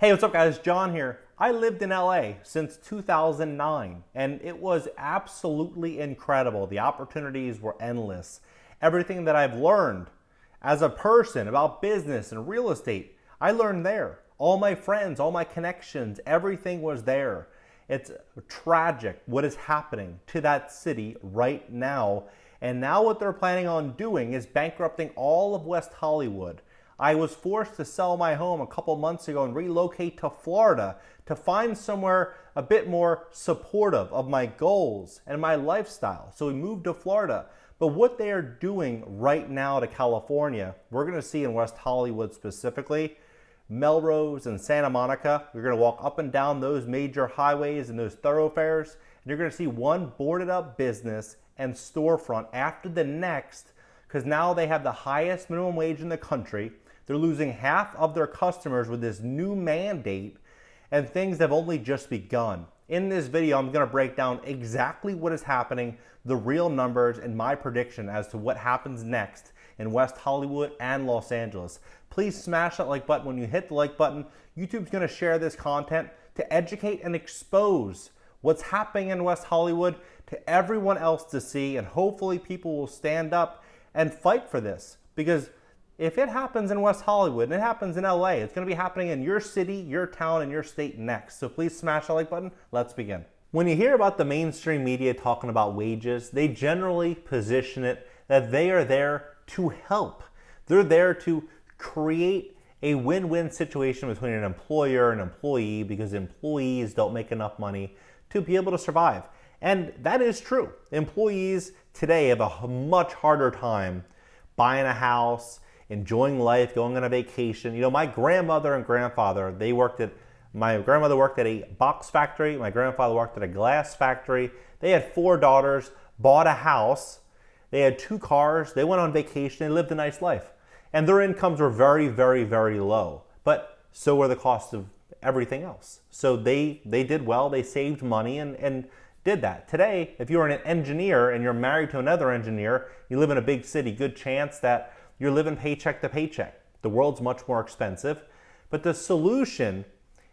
Hey, what's up guys? John here. I lived in LA since 2009 and it was absolutely incredible. The opportunities were endless. Everything that I've learned as a person about business and real estate, I learned there. All my friends, all my connections, everything was there. It's tragic what is happening to that city right now. And now what they're planning on doing is bankrupting all of West Hollywood. I was forced to sell my home a couple months ago and relocate to Florida to find somewhere a bit more supportive of my goals and my lifestyle. So we moved to Florida. But what they are doing right now to California, we're going to see in West Hollywood specifically, Melrose and Santa Monica. You're going to walk up and down those major highways and those thoroughfares, and you're going to see one boarded up business and storefront after the next, because now they have the highest minimum wage in the country. They're losing half of their customers with this new mandate, and things have only just begun. In this video, I'm going to break down exactly what is happening, the real numbers, and my prediction as to what happens next in West Hollywood and Los Angeles. Please smash that like button. When you hit the like button, YouTube's going to share this content to educate and expose what's happening in West Hollywood to everyone else to see, and hopefully people will stand up and fight for this, because if it happens in West Hollywood and it happens in LA, it's going to be happening in your city, your town, and your state next. So please smash the like button. Let's begin. When you hear about the mainstream media talking about wages, they generally position it that they are there to help. They're there to create a win-win situation between an employer and employee, because employees don't make enough money to be able to survive. And that is true. Employees today have a much harder time buying a house, enjoying life, going on a vacation. You know, my grandmother and grandfather, my grandmother worked at a box factory. My grandfather worked at a glass factory. They had 4 daughters, bought a house. They had 2 cars. They went on vacation. They lived a nice life. And their incomes were very, very, very low. But so were the costs of everything else. So they did well. They saved money and did that. Today, if you're an engineer and you're married to another engineer, you live in a big city, good chance that you're living paycheck to paycheck. The world's much more expensive. But the solution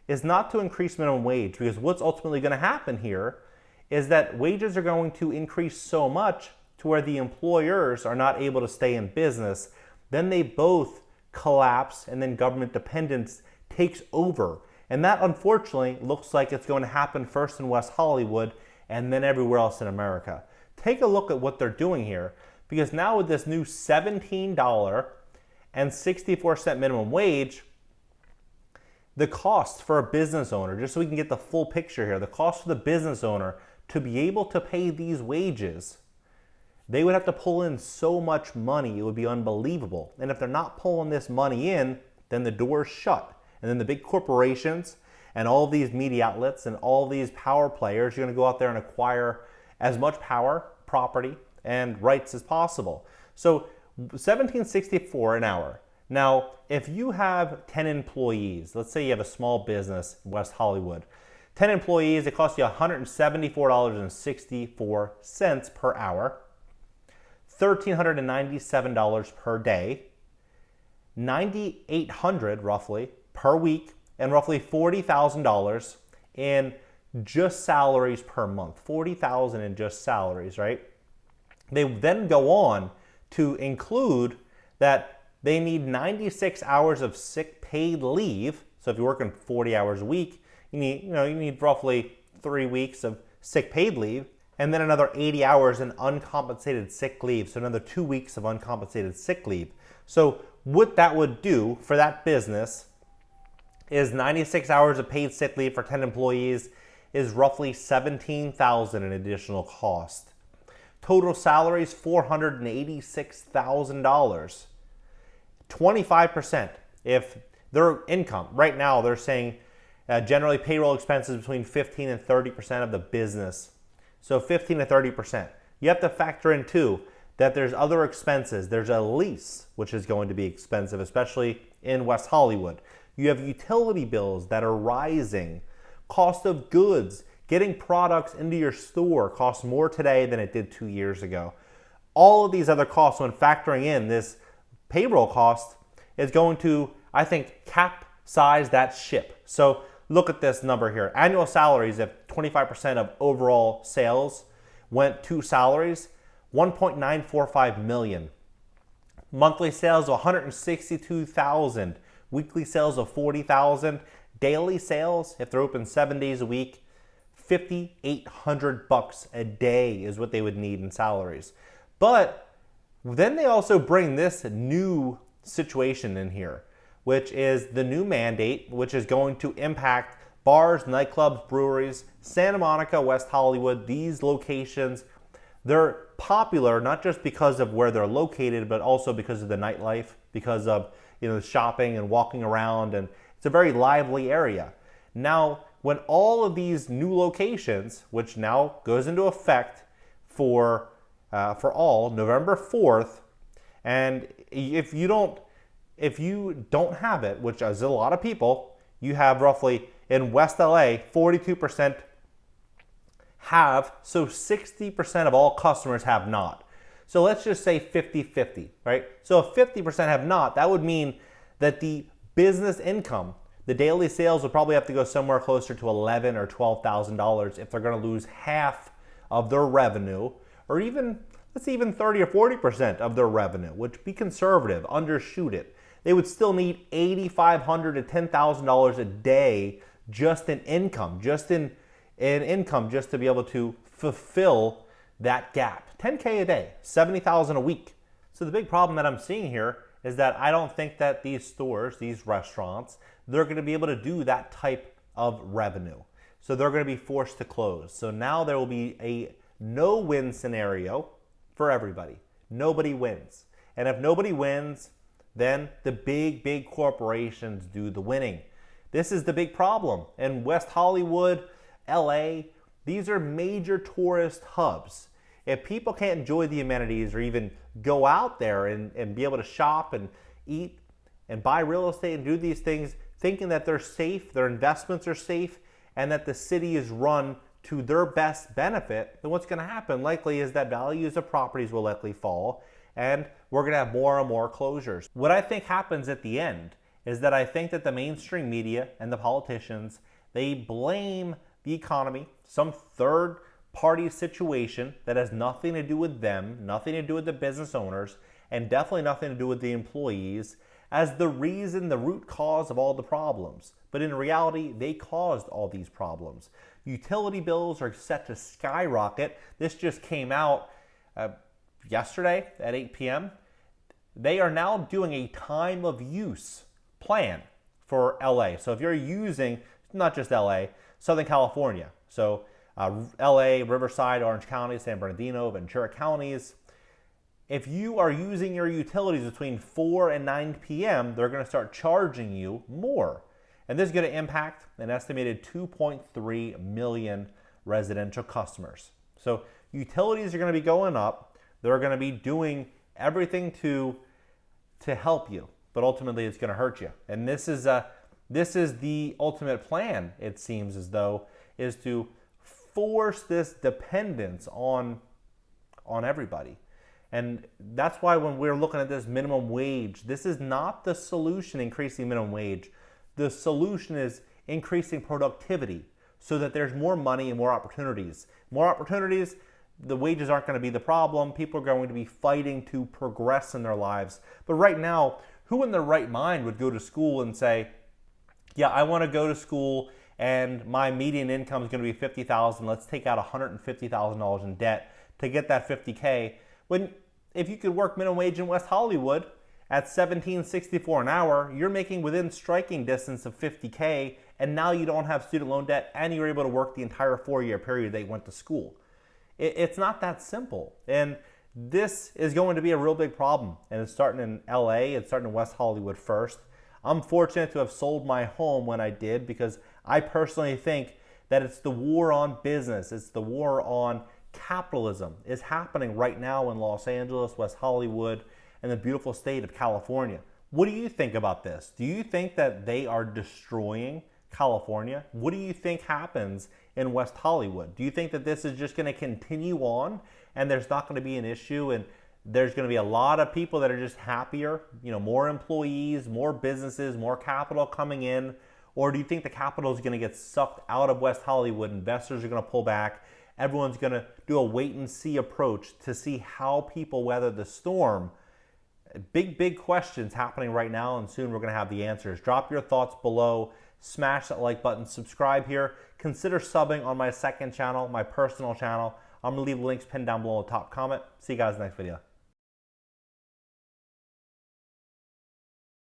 is not to increase minimum wage, because what's ultimately going to happen here is that wages are going to increase so much to where the employers are not able to stay in business. Then they both collapse, and then government dependence takes over. And that, unfortunately, looks like it's going to happen first in West Hollywood and then everywhere else in America. Take a look at what they're doing here, because now with this new $17.64 minimum wage, the cost for a business owner, just so we can get the full picture here, the cost for the business owner to be able to pay these wages, they would have to pull in so much money, it would be unbelievable. And if they're not pulling this money in, then the door's shut. And then the big corporations and all of these media outlets and all these power players are going to go out there and acquire as much power, property, and rights as possible. So $17.64 an hour. Now, if you have 10 employees, let's say you have a small business in West Hollywood, 10 employees, it costs you $174.64 per hour, $1,397 per day, $9,800 roughly per week, and roughly $40,000 in just salaries per month. $40,000 in just salaries, right? They then go on to include that they need 96 hours of sick paid leave. So if you're working 40 hours a week, you need roughly 3 weeks of sick paid leave, and then another 80 hours in uncompensated sick leave. So another 2 weeks of uncompensated sick leave. So what that would do for that business is 96 hours of paid sick leave for 10 employees is roughly $17,000 in additional cost. Total salaries, $486,000. 25% if their income. Right now they're saying generally payroll expenses between 15 and 30% of the business. So 15 to 30%. You have to factor in too that there's other expenses. There's a lease, which is going to be expensive, especially in West Hollywood. You have utility bills that are rising. Cost of goods, getting products into your store costs more today than it did 2 years ago. All of these other costs, when factoring in this payroll cost, is going to, I think, cap size that ship. So look at this number here. Annual salaries, if 25% of overall sales went to salaries, 1.945 million. Monthly sales of 162,000. Weekly sales of 40,000. Daily sales, if they're open 7 days a week, $5,800 a day is what they would need in salaries. But then they also bring this new situation in here, which is the new mandate, which is going to impact bars, nightclubs, breweries, Santa Monica, West Hollywood. These locations, they're popular not just because of where they're located, but also because of the nightlife, because of shopping and walking around, and it's a very lively area. Now, when all of these new locations, which now goes into effect for all November 4th, and if you don't have it, which is a lot of people, you have roughly in West LA 42% have, so 60% of all customers have not. So let's just say 50-50, right? So if 50% have not, that would mean that the business income, the daily sales would probably have to go somewhere closer to $11,000 or $12,000 if they're going to lose half of their revenue, or even, let's say even 30 or 40% of their revenue, which, be conservative, undershoot it. They would still need $8,500 to $10,000 a day just in income, just to be able to fulfill that gap. 10K a day, 70,000 a week. So the big problem that I'm seeing here is that I don't think that these stores, these restaurants, they're going to be able to do that type of revenue. So they're going to be forced to close. So now there will be a no-win scenario for everybody. Nobody wins. And if nobody wins, then the big corporations do the winning. This is the big problem. In West Hollywood, LA, these are major tourist hubs. If people can't enjoy the amenities or even go out there and be able to shop and eat and buy real estate and do these things, thinking that they're safe, their investments are safe, and that the city is run to their best benefit, then what's going to happen likely is that values of properties will likely fall, and we're going to have more and more closures. What I think happens at the end is that I think that the mainstream media and the politicians, they blame the economy, some third party situation that has nothing to do with them, nothing to do with the business owners, and definitely nothing to do with the employees, as the reason, the root cause of all the problems. But in reality, they caused all these problems. Utility bills are set to skyrocket. This just came out yesterday at 8 p.m. They are now doing a time of use plan for LA. So if you're using, not just LA, Southern California, so LA, Riverside, Orange County, San Bernardino, Ventura counties, if you are using your utilities between 4 and 9 p.m., they're going to start charging you more. And this is going to impact an estimated 2.3 million residential customers. So utilities are going to be going up. They're going to be doing everything to help you, but ultimately it's going to hurt you. And this is the ultimate plan, it seems as though, is to force this dependence on everybody. And that's why when we're looking at this minimum wage, this is not the solution, increasing minimum wage. The solution is increasing productivity so that there's more money and more opportunities. More opportunities, the wages aren't going to be the problem. People are going to be fighting to progress in their lives. But right now, who in their right mind would go to school and say, yeah, I want to go to school and my median income is going to be $50,000. Let's take out $150,000 in debt to get that $50K. When if you could work minimum wage in West Hollywood at $17.64 an hour, you're making within striking distance of $50K, and now you don't have student loan debt, and you're able to work the entire 4-year period they went to school. It's not that simple, and this is going to be a real big problem. And it's starting in LA, it's starting in West Hollywood first. I'm fortunate to have sold my home when I did, because I personally think that it's the war on business, it's the war on capitalism is happening right now in Los Angeles, West Hollywood, and the beautiful state of California. What do you think about this? Do you think that they are destroying California? What do you think happens in West Hollywood? Do you think that this is just going to continue on and there's not going to be an issue and There's going to be a lot of people that are just happier, more employees, more businesses, more capital coming in? Or do you think the capital is going to get sucked out of West Hollywood? Investors are going to pull back. Everyone's going to do a wait and see approach to see how people weather the storm. Big questions happening right now, and soon we're going to have the answers. Drop your thoughts below. Smash that like button. Subscribe here. Consider subbing on my second channel, my personal channel. I'm going to leave the links pinned down below in the top comment. See you guys in the next video.